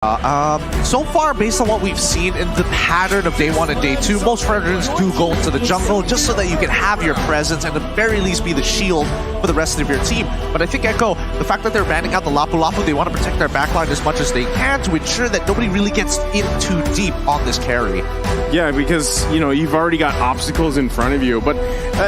So far, based on what we've seen in the pattern of day 1 and day 2, most Fredrins do go into the jungle just so that you can have your presence and at the very least be the shield for the rest of your team. But I think Echo, the fact that they're banning out the Lapu Lapu, they want to protect their backline as much as they can to ensure that nobody really gets in too deep on this carry. Yeah, because, you know, you've already got obstacles in front of you. But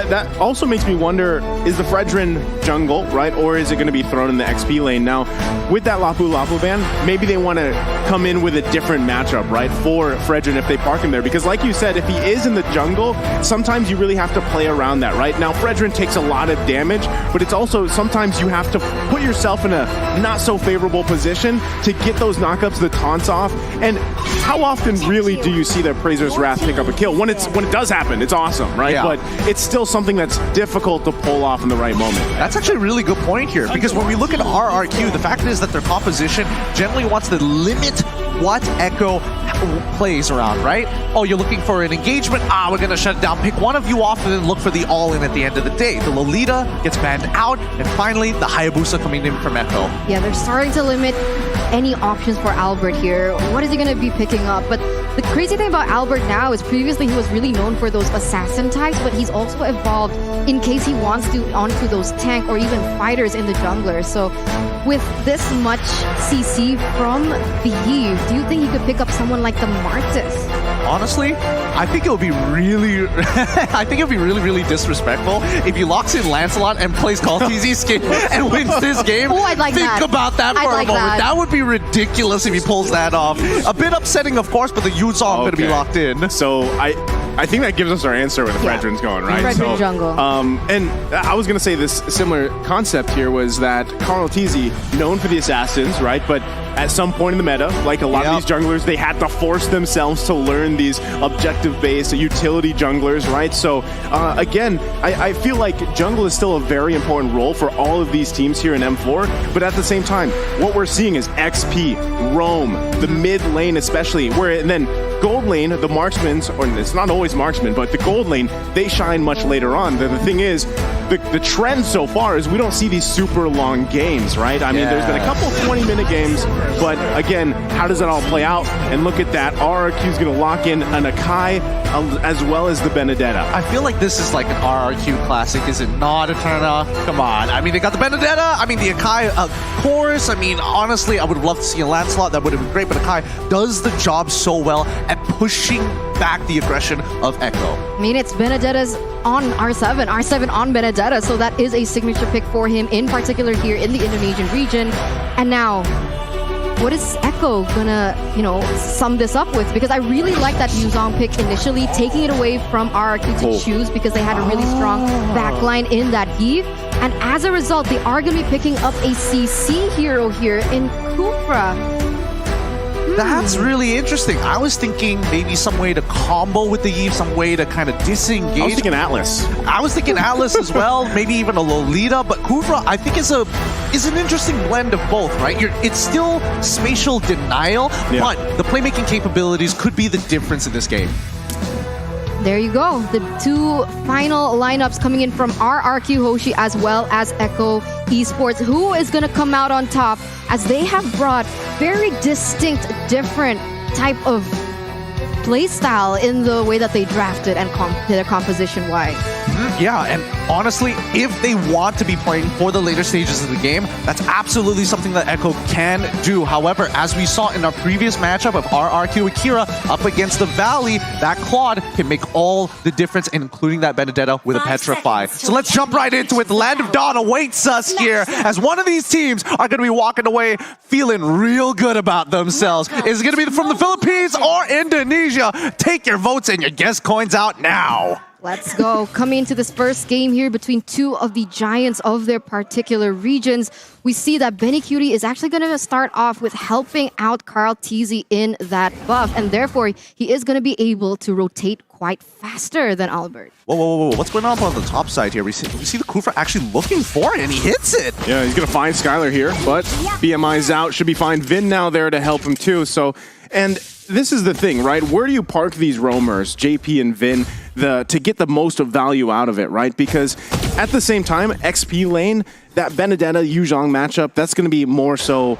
that also makes me wonder, is the Fredrin jungle, right? Or is it going to be thrown in the XP lane? Now, with that Lapu Lapu ban, maybe they want to come in with a different matchup, right, for Fredrin if they park him there. Because like you said, if he is in the jungle, sometimes you really have to play around that, right? Now, Fredrin takes a lot of damage, but it's also sometimes you have to put yourself in a not so favorable position to get those knockups, the taunts off. And how often really do you see that Prazer's Wrath pick up a kill? When it does happen, it's awesome, right? Yeah. But it's still something that's difficult to pull off in the right moment. That's actually a really good point here, because when we look at RRQ, the fact is that their composition generally wants to limit what Echo plays around, right? Oh, you're looking for an engagement? We're going to shut it down. Pick one of you off and then look for the all-in at the end of the day. The Lolita gets banned out, and finally, the Hayabusa coming in from Echo. Yeah, they're starting to limit any options for Albert here. What is he going to be picking up? But the crazy thing about Albert now is previously he was really known for those assassin types, but he's also evolved in case he wants to onto those tank or even fighters in the jungler. So with this much CC from the Eve, do you think he could pick up someone like the Martis? Honestly, I think it would be really, really disrespectful if he locks in Lancelot and plays Call TZ skin and wins this game. Oh, I'd like Think that. about that for a moment. That would be ridiculous if he pulls that off. A bit upsetting, of course, but the Yuzong going to be locked in. So I think that gives us our answer where the Fredrin's going, right? Fredrin jungle. And I was going to say this similar concept here was that Carl TZ, known for the assassins, right? But at some point in the meta, like a lot of these junglers, they had to force themselves to learn these objective-based utility junglers, right? So again, I feel like jungle is still a very important role for all of these teams here in M4, but at the same time, what we're seeing is XP, roam, the mid lane especially, and then gold lane, the marksmen, or it's not always marksmen, but the gold lane, they shine much later on. The thing is, the trend so far is we don't see these super long games, right? I mean, there's been a couple 20-minute games, but again, how does it all play out? And look at that, RRQ is going to lock in an Akai as well as the Benedetta. I feel like this is like an RRQ classic, is it not, Eterna? Come on. I mean, they got the Benedetta, I mean, the Akai, of course. I mean, honestly, I would have loved to see a Lancelot. That would have been great, but Akai does the job so well at pushing back the aggression of Echo. I mean, it's Benedetta's on R7. R7 on Benedetta, so that is a signature pick for him, in particular here in the Indonesian region. And now, what is Echo gonna, sum this up with? Because I really like that Yuzong pick initially, taking it away from RRQ to choose because they had a really strong backline in that heave. And as a result, they are gonna be picking up a CC hero here in Kufra. That's really interesting. I was thinking maybe some way to combo with the Eve, some way to kind of disengage. I was thinking Atlas. I was thinking Atlas as well, maybe even a Lolita, but Kufra I think is an interesting blend of both, right? It's still spatial denial, but the playmaking capabilities could be the difference in this game. There you go. The two final lineups coming in from RRQ Hoshi as well as Echo Esports. Who is going to come out on top, as they have brought very distinct, different type of playstyle in the way that they drafted and their composition-wise. Yeah, and honestly, if they want to be playing for the later stages of the game, that's absolutely something that Echo can do. However, as we saw in our previous matchup of RRQ Akira up against the Valley, that Claude can make all the difference, including that Benedetta with a Petrify. So let's jump right into it. The Land of Dawn awaits us here, as one of these teams are going to be walking away feeling real good about themselves. Is it going to be from the Philippines or Indonesia? Take your votes and your guess coins out now. Let's go. Coming into this first game here between two of the giants of their particular regions, we see that Benny Cutie is actually going to start off with helping out Carl TZ in that buff, and therefore he is going to be able to rotate quite faster than Albert. Whoa. What's going on the top side here? We see the Kufra actually looking for it, and he hits it. Yeah, he's going to find Skylar here, but BMI's out. Should be fine. Vin now there to help him too. So, and this is the thing, right? Where do you park these roamers, JP and Vin, to get the most of value out of it, right? Because at the same time, XP lane, that Benedetta-Yuzhong matchup, that's going to be more so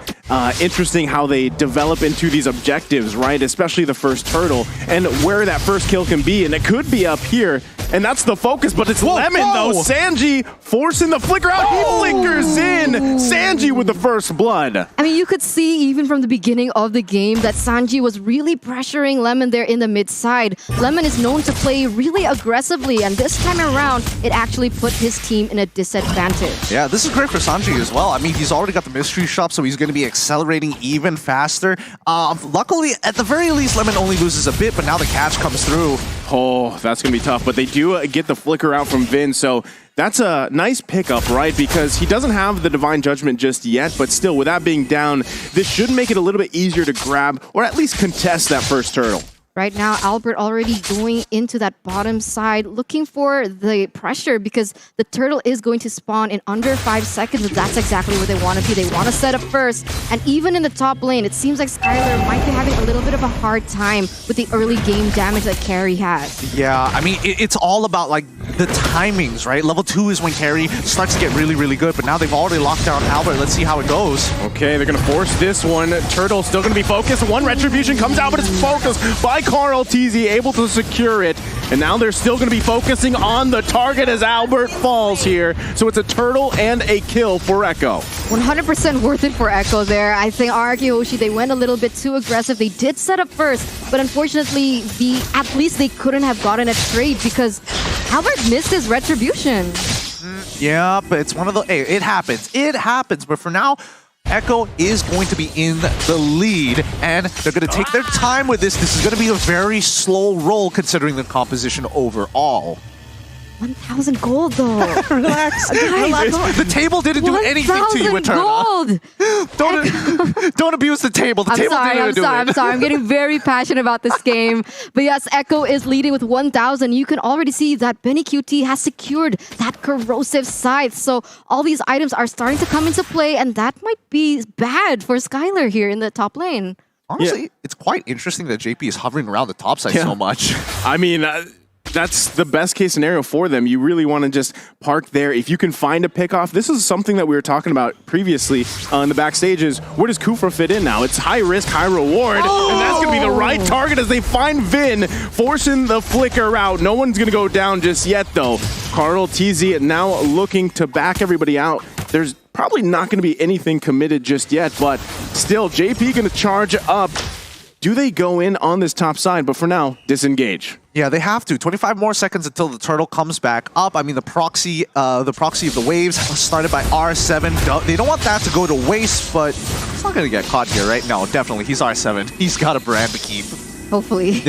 interesting how they develop into these objectives, right? Especially the first turtle and where that first kill can be. And it could be up here. And that's the focus, but it's Lemon, though. Sanji forcing the flicker out. He flickers in. Sanji with the first blood. I mean, you could see even from the beginning of the game that Sanji was really pressuring Lemon there in the mid side. Lemon is known to play really aggressively, and this time around, it actually put his team in a disadvantage. Yeah, this is great for Sanji as well. I mean, he's already got the mystery shop, so he's going to be accelerating even faster. Luckily, at the very least, Lemon only loses a bit, but now the catch comes through. Oh, that's going to be tough, but they do get the flicker out from Vin, so that's a nice pickup, right? Because he doesn't have the Divine Judgment just yet, but still, with that being down, this should make it a little bit easier to grab, or at least contest that first turtle. Right now, Albert already going into that bottom side, looking for the pressure because the turtle is going to spawn in under 5 seconds, and that's exactly what they want to do. They want to set up first, and even in the top lane, it seems like Skylar might be having a little bit of a hard time with the early game damage that Carry has. Yeah, I mean, it's all about, like, the timings, right? Level 2 is when Carry starts to get really, really good, but now they've already locked down Albert. Let's see how it goes. Okay, they're going to force this one. Turtle still going to be focused. One Retribution comes out, but it's focused by Carl TZ, able to secure it. And now they're still going to be focusing on the target as Albert falls here. So it's a turtle and a kill for Echo. 100% worth it for Echo there. I think RRQ Hoshi, they went a little bit too aggressive. They did set up first, but unfortunately, at least they couldn't have gotten a trade because Albert missed his Retribution. Yeah, but it's one of the... Hey, it happens. It happens. But for now, Echo is going to be in the lead, and they're going to take their time with this. This is going to be a very slow roll considering the composition overall. 1,000 gold though. Relax. Relax. The table didn't do anything to you, Eterna. Don't abuse the table. The table didn't do it. I'm sorry. I'm getting very passionate about this game. But yes, Echo is leading with 1,000. You can already see that Benny QT has secured that corrosive scythe. So all these items are starting to come into play, and that might be bad for Skylar here in the top lane. Honestly, it's quite interesting that JP is hovering around the top side so much. I mean... that's the best case scenario for them. You really want to just park there. If you can find a pickoff, this is something that we were talking about previously in the backstages. Where does Kufra fit in now? It's high risk, high reward, and that's going to be the right target as they find Vin, forcing the flicker out. No one's going to go down just yet, though. Carl TZ now looking to back everybody out. There's probably not going to be anything committed just yet, but still, JP going to charge up. Do they go in on this top side? But for now, disengage. Yeah, they have to. 25 more seconds until the turtle comes back up. I mean, the proxy of the waves started by R7. They don't want that to go to waste, but he's not going to get caught here, right? No, definitely. He's R7. He's got a brand to keep. Hopefully.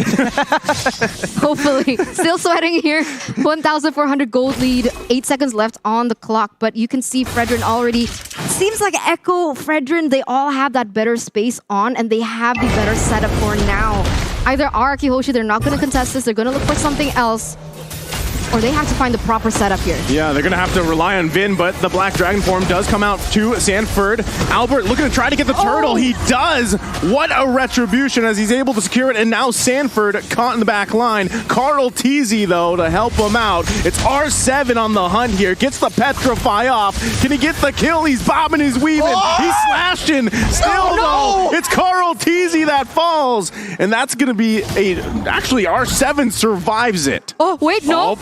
Hopefully. Still sweating here. 1,400 gold lead. 8 seconds left on the clock. But you can see Fredrin already. Seems like Echo, Fredrin, they all have that better space on, and they have the better setup for now. Either RRQ Hoshi, they're not going to contest this. They're going to look for something else. Or they have to find the proper setup here. Yeah, they're going to have to rely on Vin, but the Black Dragon form does come out to Sanford. Albert looking to try to get the turtle. He does. What a retribution as he's able to secure it. And now Sanford caught in the back line. Carl TZ, though, to help him out. It's R7 on the hunt here. Gets the Petrify off. Can he get the kill? He's bobbing, he's weaving. He's slashing. Still, though, it's Carl TZ that falls. And that's going to be actually, R7 survives it. Oh, wait, no.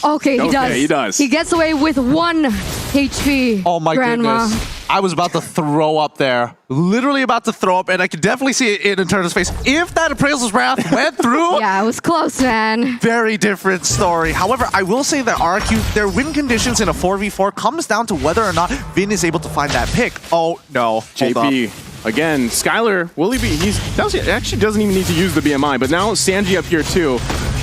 Okay, he does. He does. He gets away with 1 HP. Oh my goodness. I was about to throw up there. Literally about to throw up, and I could definitely see it in Eterna's face. If that Appraisal's Wrath went through... Yeah, it was close, man. Very different story. However, I will say that RRQ, their win conditions in a 4v4 comes down to whether or not Vin is able to find that pick. Oh, no. JP. Again, Skylar, will he be? He actually doesn't even need to use the BMI, but now Sanji up here too.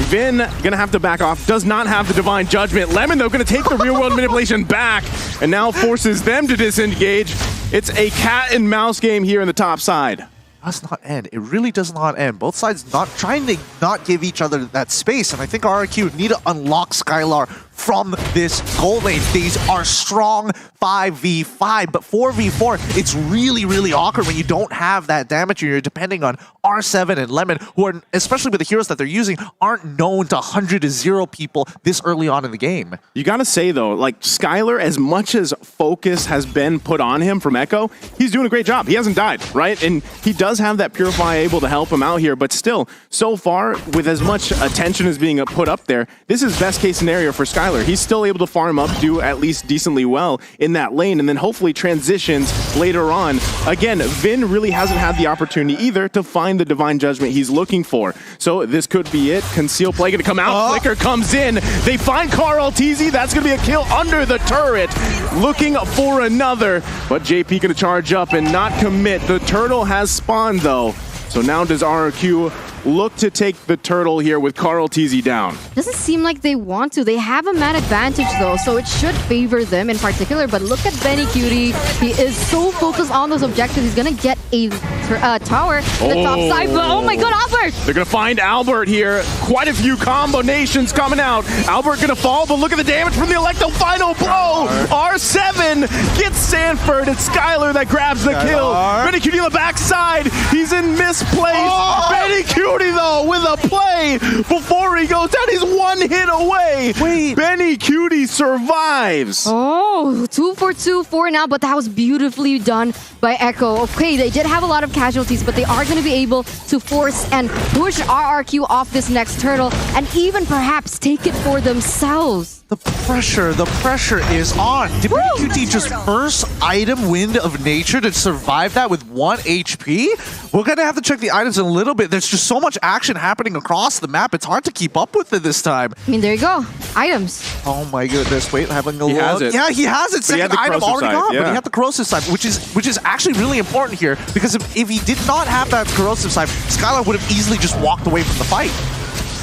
Vin gonna have to back off, does not have the Divine Judgment. Lemon, though, gonna take the real world manipulation back, and now forces them to disengage. It's a cat and mouse game here in the top side. Does not end. It really does not end. Both sides not trying to not give each other that space, and I think RRQ need to unlock Skylar from this gold lane. These are strong 5v5, but 4v4, it's really, really awkward when you don't have that damage. You're depending on R7 and Lemon, who are, especially with the heroes that they're using, aren't known to 100-0 people this early on in the game. You gotta say though, like Skylar, as much as focus has been put on him from Echo, he's doing a great job. He hasn't died, right? And he does have that Purify able to help him out here, but still, so far, with as much attention as being put up there, this is best case scenario for Skylar. He's still able to farm up, do at least decently well in that lane, and then hopefully transitions later on. Again, Vin really hasn't had the opportunity either to find the divine judgment he's looking for. So this could be it. Conceal play gonna come out. Flicker comes in. They find CarlTZ. That's gonna be a kill under the turret. Looking for another, but JP gonna charge up and not commit. The turtle has spawned though. So now does RRQ look to take the turtle here with CarlTZ down? Doesn't seem like they want to. They have a man advantage though, so it should favor them in particular. But look at Benny Cutie. He is so focused on those objectives. He's gonna get a tower on the top side. But oh my god, Albert! They're gonna find Albert here. Quite a few combinations coming out. Albert gonna fall, but look at the damage from the Electo. Final blow! R7 gets Sanford. It's Skylar that grabs the kill. Benny Cutie on the backside. He's in misplaced. Benny Cutie though with a play before he goes down. He's one hit away. Wait. Benny Cutie survives. Oh, 2 for 2 for now, but that was beautifully done by Echo. Okay, they did have a lot of casualties, but they are going to be able to force and push RRQ off this next turtle and even perhaps take it for themselves. The pressure is on. Did QT just first item Wind of Nature to survive that with 1 HP? We're gonna have to check the items in a little bit. There's just so much action happening across the map. It's hard to keep up with it this time. I mean, there you go. Items. Oh my goodness. Wait, having a look. Has it. Yeah, he has it. Second item already gone, yeah. but he had the corrosive side, which is actually really important here, because if he did not have that corrosive side, Skylar would have easily just walked away from the fight.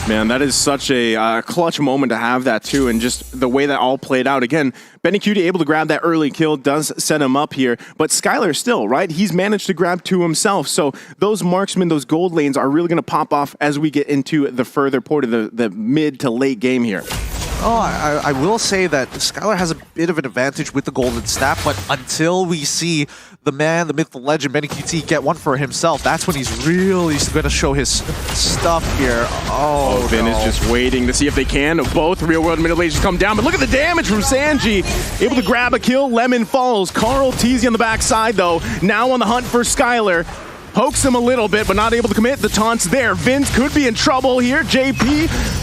Man, that is such a clutch moment to have that too, and just the way that all played out. Again, Benny Cutie able to grab that early kill does set him up here, but Skylar still, right? He's managed to grab 2 himself, so those marksmen, those gold lanes are really going to pop off as we get into the further part of the mid to late game here. Oh, I will say that Skylar has a bit of an advantage with the golden staff, but until we see the man, the myth, the legend, Benny QT get one for himself, that's when he's really going to show his stuff here. Oh, Vin is just waiting to see if they can. Both real-world middle agers come down, but look at the damage from Sanji. Able to grab a kill, Lemon falls. CarlTZ on the backside, though, now on the hunt for Skylar. Pokes him a little bit, but not able to commit. The taunt's there. Vince could be in trouble here. JP...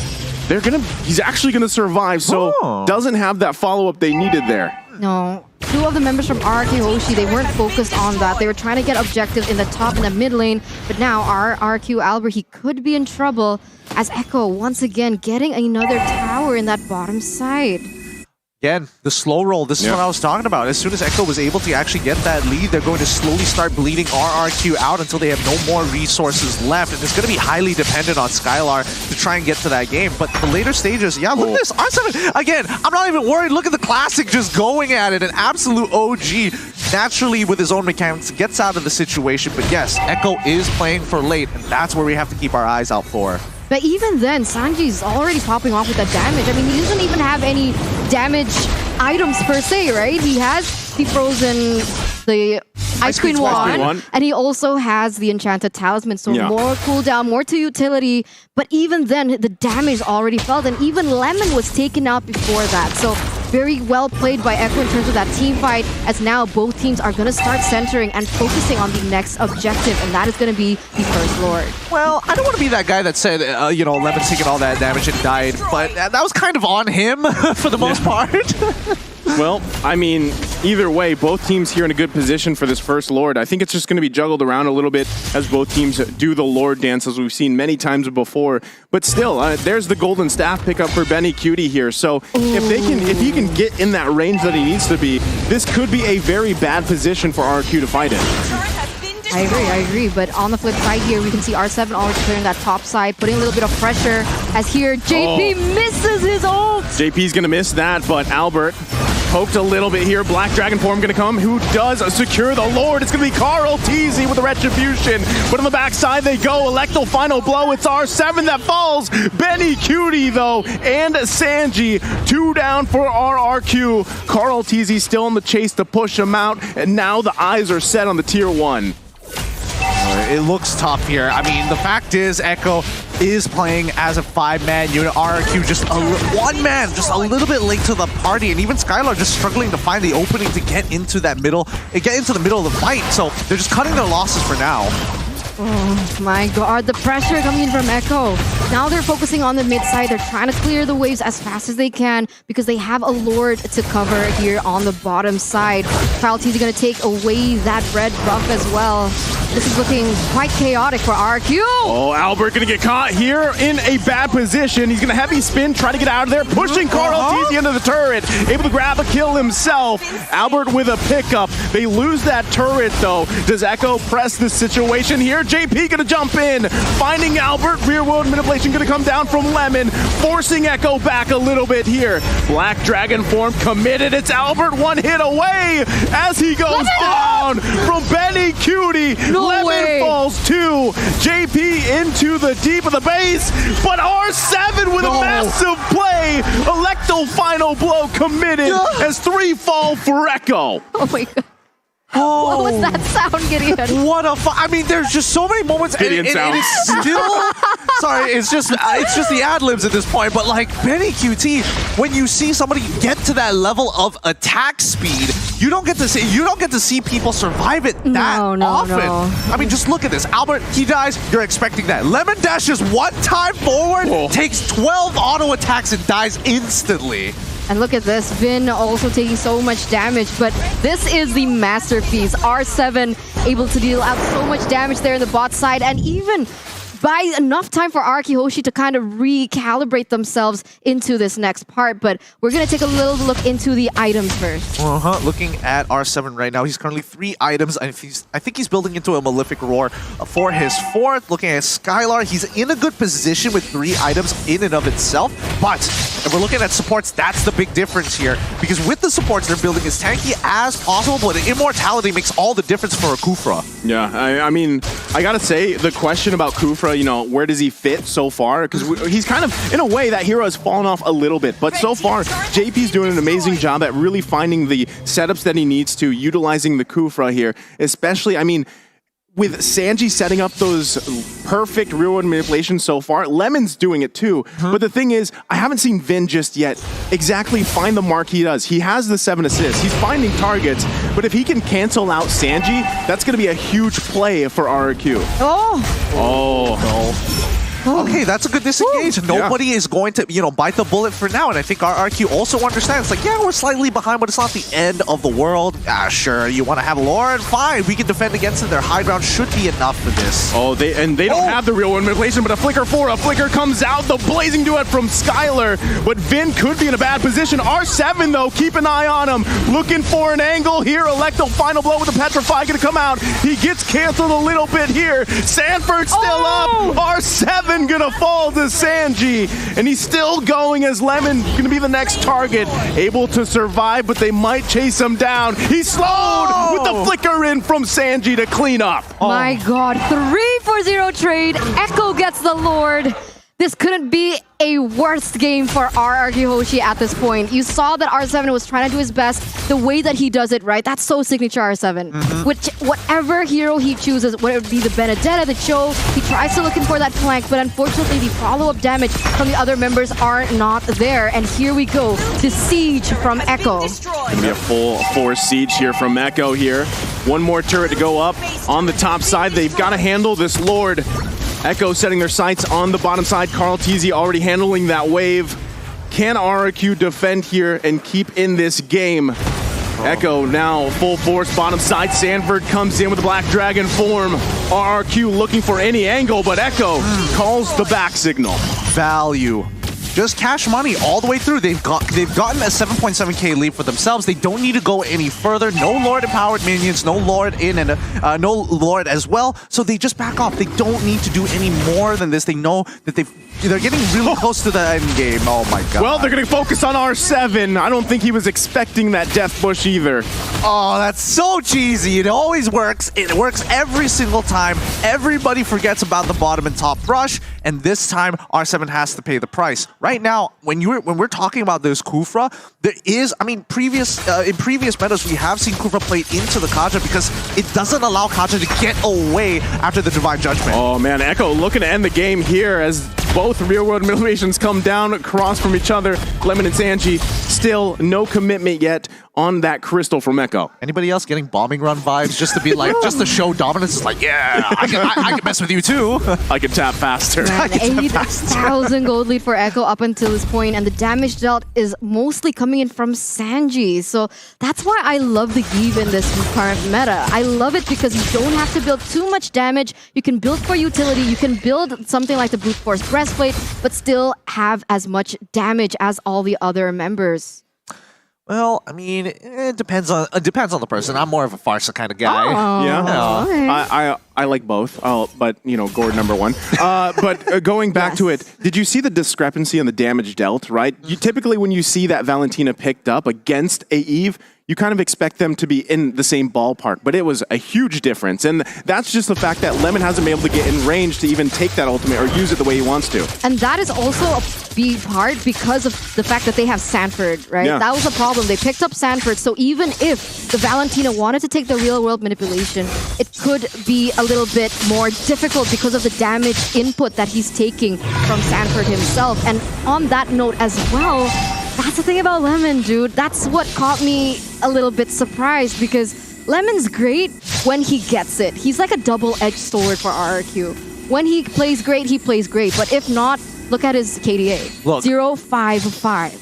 he's actually gonna survive, so doesn't have that follow-up they needed there. No. 2 of the members from RRQ Hoshi, they weren't focused on that. They were trying to get objectives in the top and the mid lane, but now RRQ Albert, he could be in trouble as Echo once again getting another tower in that bottom side. Again, the slow roll, this is what I was talking about. As soon as Echo was able to actually get that lead, they're going to slowly start bleeding RRQ out until they have no more resources left. And it's going to be highly dependent on Skylar to try and get to that game. But the later stages, yeah, look at this. R7, again, I'm not even worried. Look at the Classic just going at it. An absolute OG, naturally with his own mechanics, gets out of the situation. But yes, Echo is playing for late, and that's where we have to keep our eyes out for. But even then, Sanji's already popping off with that damage. I mean, he doesn't even have any damage items per se, right? He has the frozen, the Ice Queen wand, and he also has the Enchanted Talisman, so more cooldown, more to utility. But even then, the damage already felt, and even Lemon was taken out before that. So very well played by Echo in terms of that team fight, as now both teams are going to start centering and focusing on the next objective, and that is going to be the First Lord. Well, I don't want to be that guy that said, you know, Lemon's taking all that damage and died, but that was kind of on him for the most part. Well, I mean, either way, both teams here in a good position for this First Lord. I think it's just going to be juggled around a little bit as both teams do the Lord dance, as we've seen many times before. But still, there's the golden staff pickup for Benny Cutie here. So if he can get in that range that he needs to be, this could be a very bad position for RRQ to fight in. I agree. But on the flip side here, we can see R7 already clearing that top side, putting a little bit of pressure, as here JP misses his ult. JP's going to miss that, but Albert poked a little bit here. Black Dragon form gonna come. Who does secure the Lord? It's gonna be Carl TZ with the Retribution. But on the backside they go. Electro final blow. It's R7 that falls. Benny Cutie though, and Sanji. 2 down for RRQ. Carl TZ still in the chase to push him out. And now the eyes are set on the tier 1. It looks tough here. I mean, the fact is, Echo is playing as a 5-man unit. RRQ just one man, just a little bit late to the party, and even Skylar just struggling to find the opening to get into that middle, get into the middle of the fight. So they're just cutting their losses for now. Oh my god, the pressure coming in from Echo. Now they're focusing on the mid side. They're trying to clear the waves as fast as they can because they have a Lord to cover here on the bottom side. Carl TZ gonna take away that red buff as well. This is looking quite chaotic for RRQ. Oh, Albert gonna get caught here in a bad position. He's gonna heavy spin, try to get out of there, pushing Carl TZ into the turret. Able to grab a kill himself. Albert with a pickup. They lose that turret though. Does Echo press this situation here? JP gonna jump in, finding Albert. Rear world manipulation gonna come down from Lemon, forcing Echo back a little bit here. Black Dragon form committed. It's Albert 1 hit away as he goes down from Benny Cutie. No Lemon way. falls 2. JP into the deep of the base, but R7 with a massive play. Electo final blow committed as 3 fall for Echo. Oh my god. Oh, What was that sound, Gideon? what a I mean, there's just so many moments. Gideon sound. It's still sorry. It's just the ad libs at this point. But like Benny QT, when you see somebody get to that level of attack speed, you don't get to see people survive it that often. No. I mean, just look at this. Albert, he dies. You're expecting that. Lemon dashes 1 time forward, takes 12 auto attacks and dies instantly. And look at this, Vin also taking so much damage, but this is the masterpiece. R7 able to deal out so much damage there in the bot side, and even buy enough time for RRQ Hoshi to kind of recalibrate themselves into this next part. But we're going to take a little look into the items first. Looking at R7 right now, he's currently 3 items. And I think he's building into a Malefic Roar for his 4th. Looking at Skylar, he's in a good position with 3 items in and of itself. But if we're looking at supports, that's the big difference here. Because with the supports, they're building as tanky as possible, but Immortality makes all the difference for a Kufra. Yeah, I mean, I gotta say, the question about Kufra, you know, where does he fit so far? Because he's kind of, in a way, that hero has fallen off a little bit. But so far, JP's doing an amazing job at really finding the setups that he needs to, utilizing the Kufra here. Especially, I mean, with Sanji setting up those perfect real-world manipulations so far, Lemon's doing it too. But the thing is, I haven't seen Vin just yet exactly find the mark he does. He has the 7 assists. He's finding targets. But if he can cancel out Sanji, that's going to be a huge play for RRQ. Okay, that's a good disengage. Nobody is going to, bite the bullet for now. And I think RRQ also understands, like, yeah, we're slightly behind, but it's not the end of the world. Sure, you want to have Lord? Fine, we can defend against it. Their high ground should be enough for this. They don't have the real one manipulation, but a flicker 4. A flicker comes out. The blazing duet from Skylar. But Vin could be in a bad position. R7, though, keep an eye on him. Looking for an angle here. Electo final blow with the Petrify going to come out. He gets canceled a little bit here. Sanford still up. R7 gonna fall to Sanji, and he's still going as Lemon gonna be the next target, able to survive, but they might chase him down. He's slowed with the flicker in from Sanji to clean up. My god, 3-4-0 trade. Echo gets the Lord. This couldn't be a worst game for RRQ Hoshi at this point. You saw that R7 was trying to do his best. The way that he does it, right? That's so signature R7. Which, whatever hero he chooses, whether it be the Benedetta, the Cho, he tries to looking for that flank, but unfortunately the follow-up damage from the other members are not there. And here we go, the siege from Echo. Gonna be a full force siege here from Echo here. One more turret to go up on the top side. They've got to handle this Lord. Echo setting their sights on the bottom side. Carl TZ already handling that wave. Can RRQ defend here and keep in this game? Echo now full force bottom side. Sanford comes in with the Black Dragon form. RRQ looking for any angle, but Echo calls the back signal. Value. just cash money all the way through. They've gotten a 7.7k lead for themselves. They don't need to go any further. No Lord empowered minions, no Lord in and no Lord as well. So they just back off. They don't need to do any more than this. They know that they're getting really close to the end game. Oh my god. Well, they're going to focus on R7. I don't think he was expecting that death bush either. Oh, that's so cheesy. It always works. It works every single time. Everybody forgets about the bottom and top rush, and this time R7 has to pay the price. Right now, when we're talking about this Kufra, there is, I mean, in previous metas, we have seen Kufra play into the Kaja because it doesn't allow Kaja to get away after the Divine Judgment. Oh man, Echo looking to end the game here as both real-world motivations come down across from each other. Lemon and Sanji, still no commitment yet on that crystal from Echo. Anybody else getting bombing run vibes just to be like, just to show dominance? It's like, yeah, I can mess with you too. I can tap faster. Man, 8,000 gold lead for Echo up until this point, and the damage dealt is mostly coming in from Sanji. So that's why I love the Give in this current meta. I love it because you don't have to build too much damage. You can build for utility. You can build something like the Brute Force Breastplate, but still have as much damage as all the other members. Well, I mean, it depends on the person. I'm more of a Farsa kind of guy. Oh, Yeah, okay. I like both, but you know, Gord #1. But going back to it, did you see the discrepancy in the damage dealt? Right, you typically when you see that Valentina picked up against a Eve, you kind of expect them to be in the same ballpark, but it was a huge difference, and that's just the fact that Lemon hasn't been able to get in range to even take that ultimate or use it the way he wants to. And that is also a big part because of the fact that they have Sanford, right? Yeah. That was a problem. They picked up Sanford, so even if the Valentina wanted to take the real-world manipulation, it could be a little bit more difficult because of the damage input that he's taking from Sanford himself. And on that note as well, that's the thing about Lemon, dude. That's what caught me a little bit surprised because Lemon's great when he gets it. He's like a double-edged sword for RRQ. When he plays great, he plays great. But if not, look at his KDA. Look. 0.55.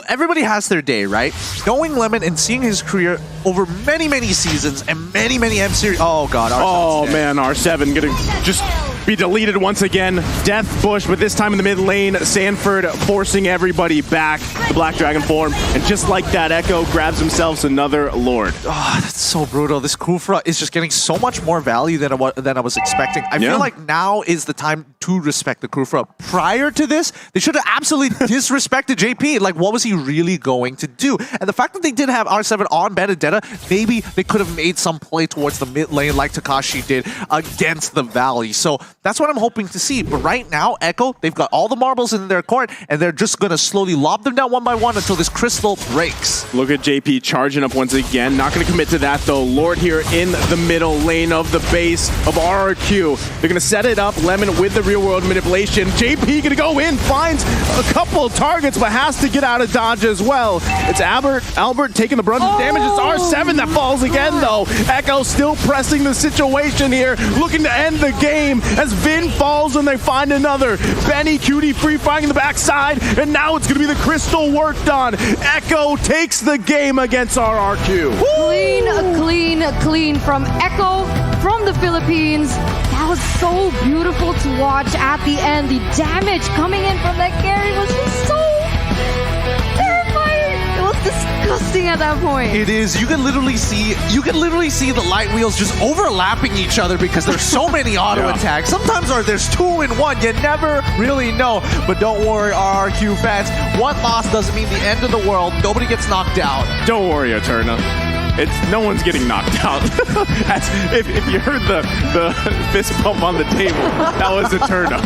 Everybody has their day, right? Knowing Lemon and seeing his career over many, many seasons and many, many M series. Oh god. Oh man, R7 gonna just be deleted once again. Death Bush, but this time in the mid lane, Sanford forcing everybody back. The Black Dragon form, and just like that, Echo grabs himself another Lord. Oh, that's so brutal. This Kufra is just getting so much more value than I was expecting. I feel like now is the time to respect the Kufra. Prior to this, they should have absolutely disrespected JP. Like, what was he really going to do? And the fact that they did have R7 on Benedetta, maybe they could have made some play towards the mid lane like Takashi did against the Valley. So that's what I'm hoping to see. But right now, Echo, they've got all the marbles in their court, and they're just going to slowly lob them down one by one until this crystal breaks. Look at JP charging up once again. Not going to commit to that, though. Lord here in the middle lane of the base of RRQ. They're going to set it up. Lemon with the real-world manipulation. JP going to go in, finds a couple of targets, but has to get out of dodge as well. It's Albert taking the brunt of the damage. It's R7 that falls again, though. Echo still pressing the situation here, looking to end the game as Vin falls and they find another. Benny Cutie free-firing in the backside, and now it's going to be the crystal worked on. Echo takes the game against RRQ. Clean from Echo from the Philippines. That was so beautiful to watch at the end. The damage coming in from that carry was just so terrifying. It was disgusting at that point. It is. You can literally see the light wheels just overlapping each other because there's so many auto attacks. Sometimes there's two in one. You never really know. But don't worry, RRQ fans. One loss doesn't mean the end of the world. Nobody gets knocked out. Don't worry, Eterna. No one's getting knocked out. If you heard the fist bump on the table, that was Eterna.